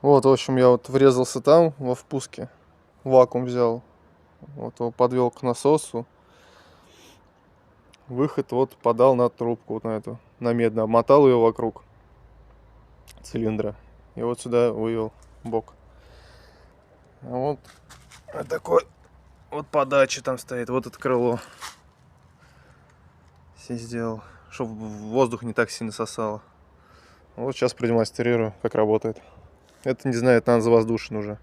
Вот, в общем, я вот врезался там, во впуске. Вакуум взял. Вот его подвел к насосу. Выход вот подал на трубку, вот на эту, на медную. Обмотал ее вокруг цилиндра. И вот сюда вывел бок. Вот такой вот подача там стоит. Вот это крыло. Все сделал, чтобы воздух не так сильно сосало. Вот сейчас продемонстрирую, как работает. Это, не знаю, это надо завоздушен уже.